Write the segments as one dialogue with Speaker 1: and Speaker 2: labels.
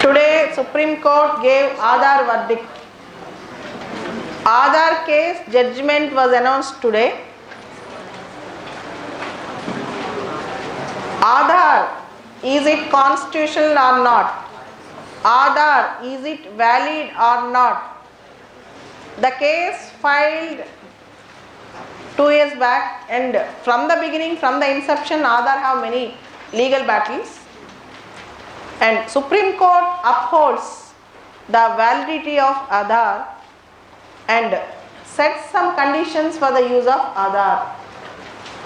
Speaker 1: Today, Supreme Court gave Aadhaar verdict. Aadhaar case judgment was announced today. Aadhaar, is it constitutional or not? Aadhaar, is it valid or not? The case filed 2 years back, and from the beginning, from the inception, Aadhaar have many legal battles, and Supreme Court upholds the validity of Aadhaar and sets some conditions for the use of Aadhaar.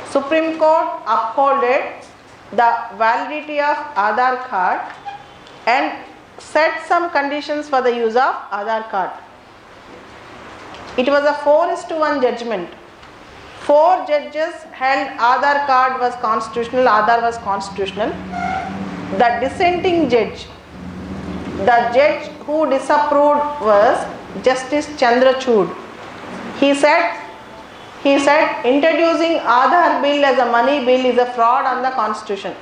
Speaker 1: Supreme Court upholded the validity of Aadhaar card and set some conditions for the use of Aadhaar card. It was a 4:1 judgment. 4 judges held Aadhaar card was constitutional, Aadhaar was constitutional. The dissenting judge, the judge who disapproved was Justice Chandrachud. He said introducing Aadhaar bill as a money bill is a fraud on the constitution.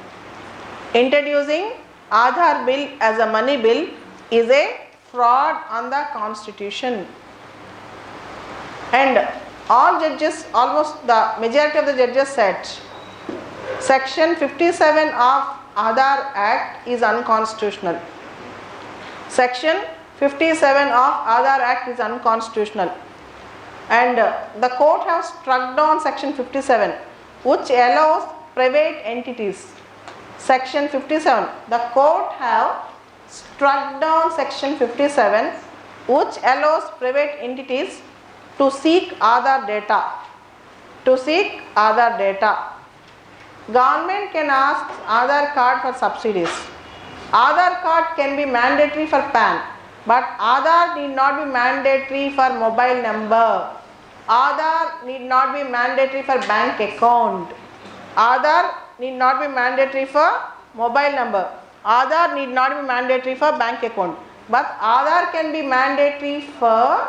Speaker 1: Introducing Aadhaar bill as a money bill is a fraud on the constitution. And all judges, almost the majority of the judges said Section 57 of Aadhaar Act is unconstitutional. Section 57 of Aadhaar Act is unconstitutional. And the court has struck down Section 57, which allows private entities. Section 57, the court have struck down Section 57, which allows private entities to seek Aadhaar data. Government can ask Aadhaar card for subsidies. Aadhaar card can be mandatory for PAN, but Aadhaar need not be mandatory for mobile number. Aadhaar need not be mandatory for bank account. Aadhaar need not be mandatory for mobile number. Aadhaar need not be mandatory for bank account. But Aadhaar can be mandatory for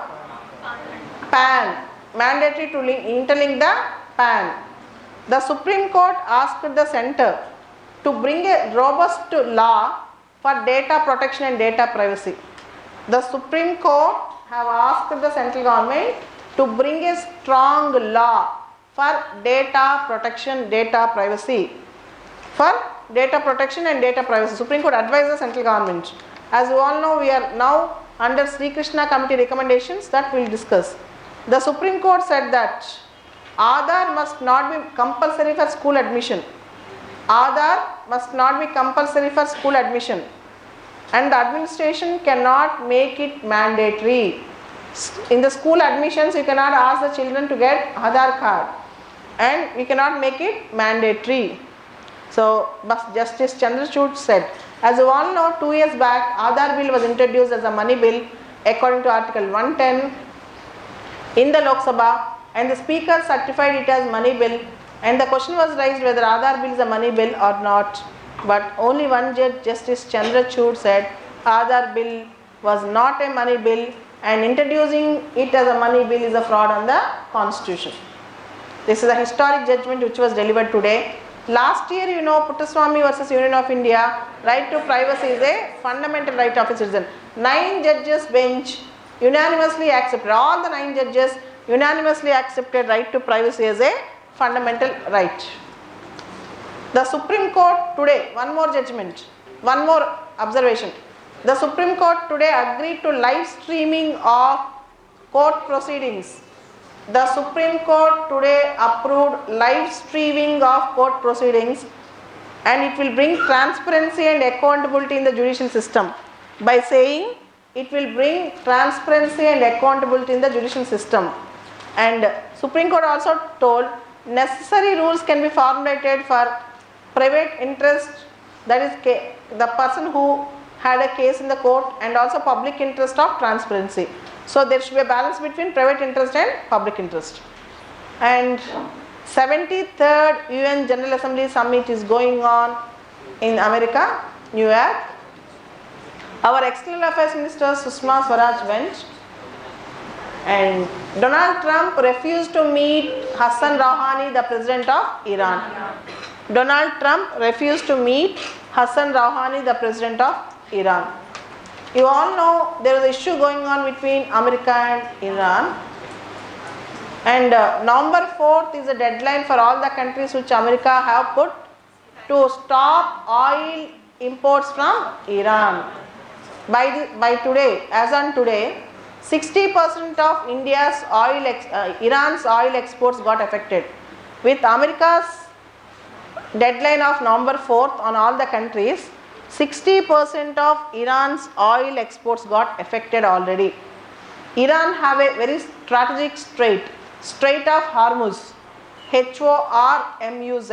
Speaker 1: PAN, mandatory to interlink the PAN. The Supreme Court asked the centre to bring a robust law for data protection and data privacy. The Supreme Court have asked the central government to bring a strong law for data protection, data privacy. For data protection and data privacy, Supreme Court advised the central government. As you all know, we are now under Sri Krishna Committee recommendations that we will discuss. The Supreme Court said that Aadhaar must not be compulsory for school admission. Aadhaar must not be compulsory for school admission, and the administration cannot make it mandatory. In the school admissions, you cannot ask the children to get Aadhaar card, and we cannot make it mandatory. So, Justice Chandrachud said, as you all know, 2 years back, Aadhaar bill was introduced as a money bill according to Article 110 in the Lok Sabha, and the speaker certified it as money bill, and the question was raised whether Aadhaar bill is a money bill or not. But only one judge, Justice Chandrachud, said Aadhaar bill was not a money bill, and introducing it as a money bill is a fraud on the constitution. This is a historic judgment which was delivered today. Last year, you know, Puttaswamy versus Union of India, right to privacy is a fundamental right of a citizen. 9 judges bench unanimously accepted, all the 9 judges unanimously accepted right to privacy as a fundamental right. The Supreme Court today, one more judgment, one more observation. The Supreme Court today agreed to live streaming of court proceedings. The Supreme Court today approved live streaming of court proceedings, and it will bring transparency and accountability in the judicial system by saying it will bring transparency and accountability in the judicial system. And Supreme Court also told necessary rules can be formulated for private interest, that is the person who had a case in the court, and also public interest of transparency. So there should be a balance between private interest and public interest. And 73rd UN General Assembly Summit is going on in America, New York. Our External Affairs Minister Sushma Swaraj went, and Donald Trump refused to meet Hassan Rouhani, the president of Iran. Donald Trump refused to meet Hassan Rouhani, the president of Iran. You all know there is an issue going on between America and Iran, and November 4th is a deadline for all the countries which America have put to stop oil imports from Iran. By today, as on today, 60% of Iran's oil exports got affected. With America's deadline of November 4th on all the countries, 60% of Iran's oil exports got affected already. Iran have a very strategic Strait of Hormuz, Hormuz.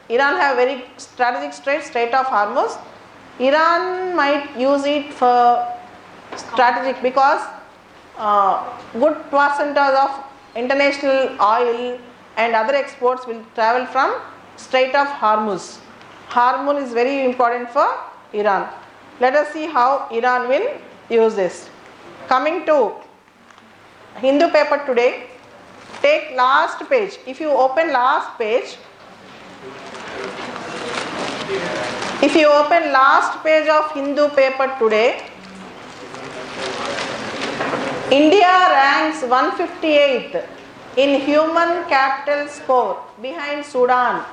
Speaker 1: Iran have very strategic Strait of Hormuz. Iran might use it for strategic because good percentage of international oil and other exports will travel from Strait of Hormuz. Hormuz is very important for Iran. Let us see how Iran will use this. Coming to Hindu paper today, take last page. If you open last page, of Hindu paper today, India ranks 158th in human capital score behind Sudan.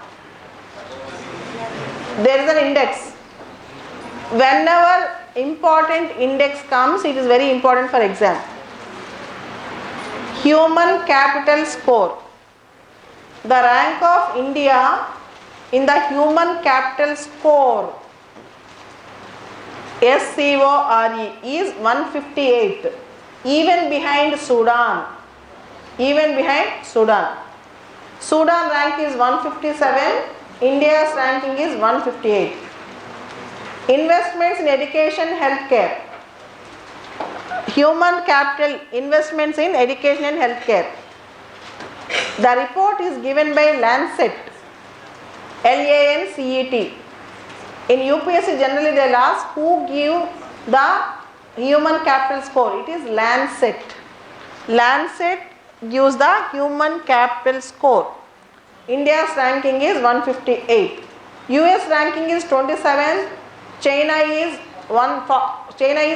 Speaker 1: There is an index. Whenever important index comes, it is very important for exam. Human capital score. The rank of India in the human capital score, SCORE, is 158th, even behind Sudan. Sudan rank is 157, India's ranking is 158. Investments in education, healthcare. Human capital investments in education and healthcare. The report is given by Lancet, LANCET. In UPSC generally they will ask who give the human capital score. It is Lancet. Lancet gives the human capital score. India's ranking is 158. US ranking is 27. China is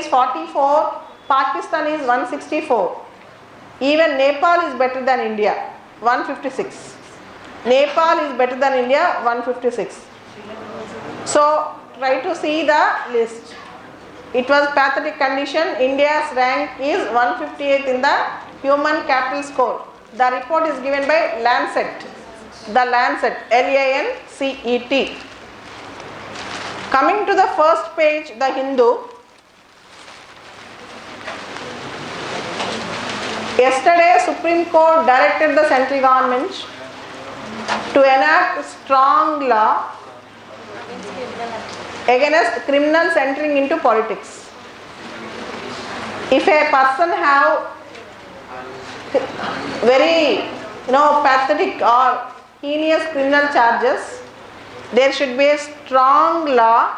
Speaker 1: 44. Pakistan is 164. Even Nepal is better than India, 156. Nepal is better than India, 156. So try to see the list. It was pathetic condition. India's rank is 158th in the human capital score. The report is given by Lancet. The Lancet, LANCET. Coming to the first page, the Hindu. Yesterday, Supreme Court directed the central government to enact strong law against criminals entering into politics. If a person have very pathetic or heinous criminal charges, there should be a strong law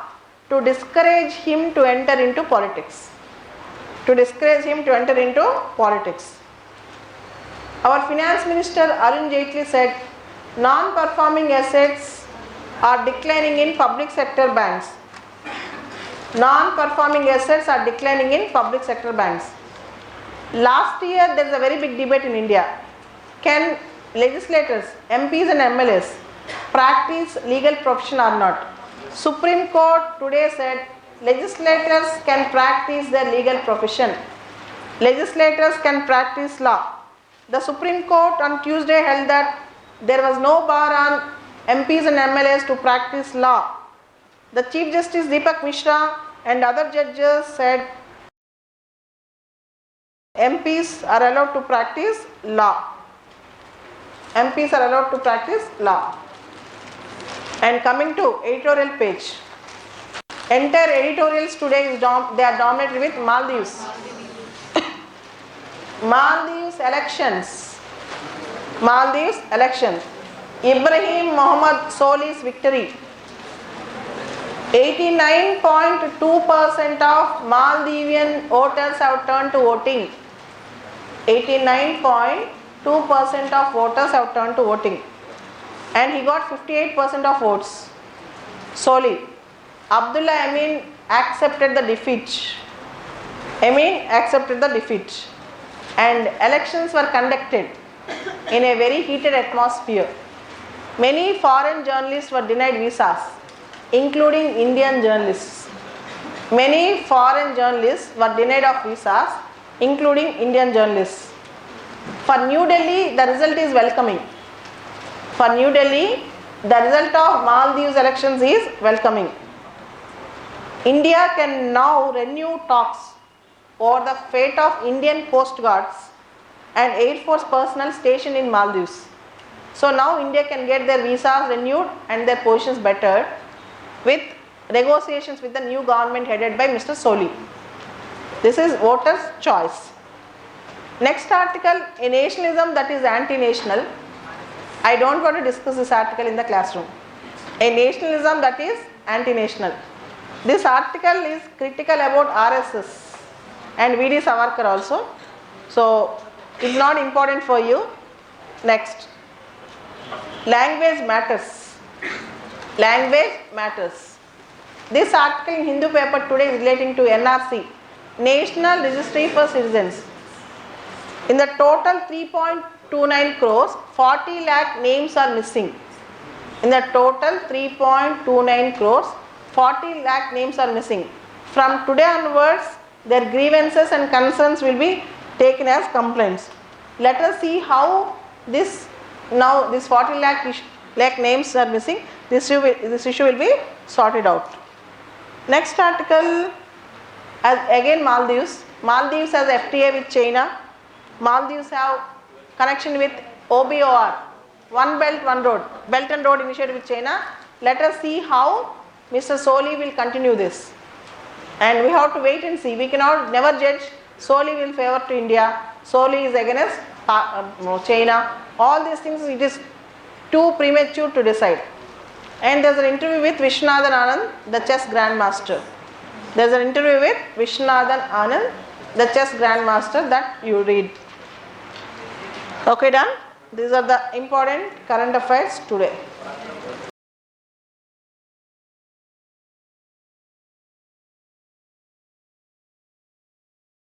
Speaker 1: to discourage him to enter into politics. Our finance minister Arun Jaitley said non-performing assets are declining in public sector banks. Last year there is a very big debate in India. Can legislators, MPs and MLAs practice legal profession or not? Supreme Court today said legislators can practice their legal profession. Legislators can practice law. The Supreme Court on Tuesday held that there was no bar on MPs and MLAs to practice law. The Chief Justice Deepak Mishra and other judges said MPs are allowed to practice law. And coming to editorial page. Entire editorials today is they are dominated with Maldives. Maldives election. Ibrahim Mohammed Soli's victory. 89.2% of Maldivian voters have turned to voting. 89.2% of voters have turned to voting. And he got 58% of votes. Soli. Abdullah Amin accepted the defeat. Amin accepted the defeat and elections were conducted in a very heated atmosphere. Many foreign journalists were denied visas, including Indian journalists. Many foreign journalists were denied of visas, including Indian journalists. For New Delhi, the result is welcoming. For New Delhi, the result of Maldives elections is welcoming. India can now renew talks over the fate of Indian Coast Guards and Air Force personnel stationed in Maldives. So now India can get their visas renewed and their positions bettered with negotiations with the new government headed by Mr. Soli. This is voters' choice. Next article, a nationalism that is anti-national. I don't want to discuss this article in the classroom. A nationalism that is anti-national. This article is critical about RSS and VD Savarkar also. So it's not important for you. Next. Language matters. Language matters. This article in Hindu paper today is relating to NRC, National Registry for Citizens. In the total 3.29 crores, 40 lakh names are missing. In the total 3.29 crores, 40 lakh names are missing. From today onwards, their grievances and concerns will be taken as complaints. Let us see how this 40 lakh names are missing. This issue will be sorted out. Next article, again Maldives. Maldives has FTA with China. Maldives have connection with OBOR, One Belt One Road, Belt and Road Initiative with China. Let us see how Mr. Soli will continue this. And we have to wait and see. We cannot never judge. Soli will favor to India. Soli is against China. All these things, it is too premature to decide. And there is an interview with Viswanathan Anand, the chess grandmaster. There is an interview with Viswanathan Anand, the chess grandmaster, that you read. Okay, done? These are the important current affairs today.